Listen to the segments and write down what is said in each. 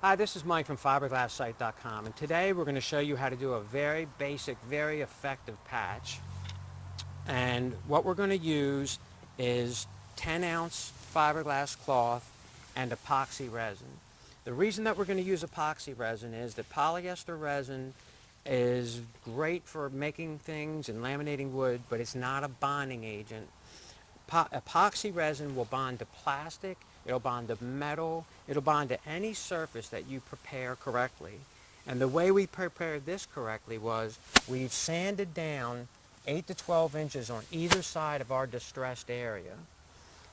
Hi, this is Mike from FiberglassSite.com, and today we're going to show you how to do a very basic, very effective patch. And what we're going to use is 10-ounce fiberglass cloth and epoxy resin. The reason that we're going to use epoxy resin is that polyester resin is great for making things and laminating wood, but it's not a bonding agent. Epoxy resin will bond to plastic, it'll bond to metal, it'll bond to any surface that you prepare correctly. And the way we prepared this correctly was we've sanded down 8 to 12 inches on either side of our distressed area.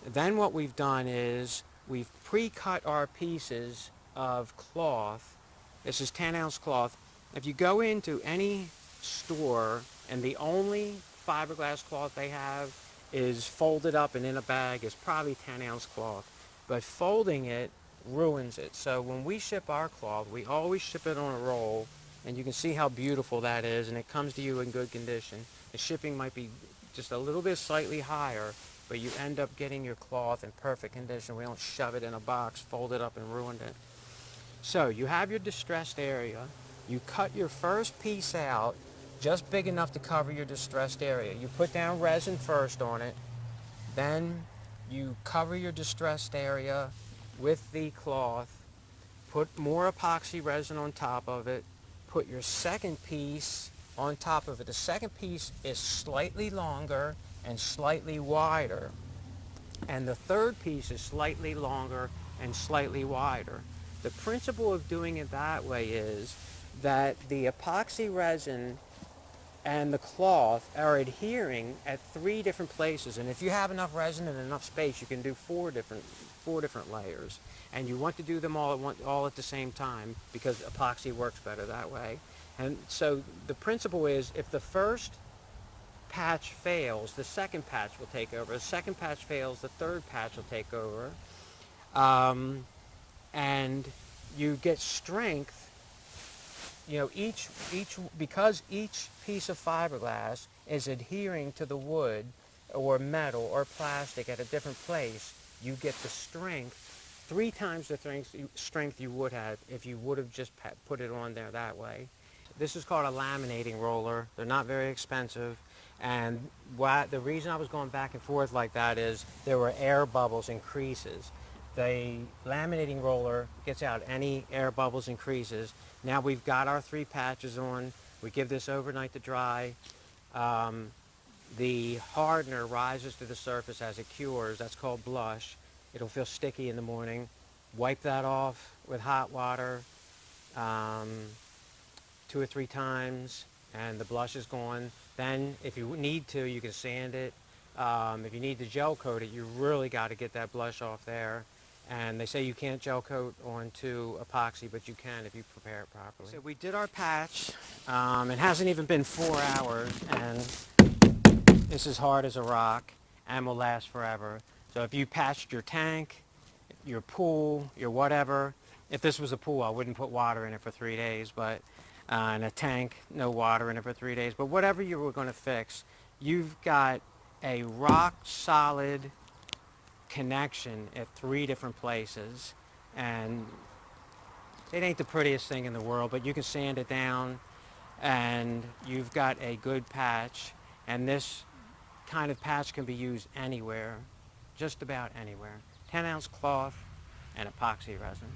Then what we've done is we've pre-cut our pieces of cloth. This is 10-ounce cloth. If you go into any store and the only fiberglass cloth they have is folded up and in a bag, is probably 10-ounce cloth. But folding it ruins it. So when we ship our cloth, we always ship it on a roll, and you can see how beautiful that is, and it comes to you in good condition. The shipping might be just a little bit slightly higher, but you end up getting your cloth in perfect condition. We don't shove it in a box, fold it up, and ruin it. So you have your distressed area. You cut your first piece out just big enough to cover your distressed area. You put down resin first on it, then you cover your distressed area with the cloth, put more epoxy resin on top of it, put your second piece on top of it. The second piece is slightly longer and slightly wider, and the third piece is slightly longer and slightly wider. The principle of doing it that way is that the epoxy resin and the cloth are adhering at 3 different places, and if you have enough resin and enough space, you can do four different layers, and you want to do them all at the same time because epoxy works better that way. And so the principle is, if the first patch fails, the second patch will take over. The second patch fails, the third patch will take over, and you get strength. You know, because each piece of fiberglass is adhering to the wood or metal or plastic at a different place, you get the strength, 3 times the strength you would have if you would have just put it on there that way. This is called a laminating roller. They're not very expensive, and the reason I was going back and forth like that is there were air bubbles and creases. The laminating roller gets out any air bubbles and creases. Now we've got our 3 patches on. We give this overnight to dry. The hardener rises to the surface as it cures. That's called blush. It'll feel sticky in the morning. Wipe that off with hot water 2 or 3 times, and the blush is gone. Then if you need to, you can sand it. If you need to gel coat it, you really got to get that blush off there. And they say you can't gel coat onto epoxy, but you can if you prepare it properly. So we did our patch. It hasn't even been 4 hours, and this is hard as a rock and will last forever. So if you patched your tank, your pool, your whatever, if this was a pool, I wouldn't put water in it for 3 days, but in a tank, no water in it for 3 days. But whatever you were going to fix, you've got a rock solid connection at 3 different places, and it ain't the prettiest thing in the world, but you can sand it down and you've got a good patch. And this kind of patch can be used anywhere, just about anywhere. 10-ounce cloth and epoxy resin.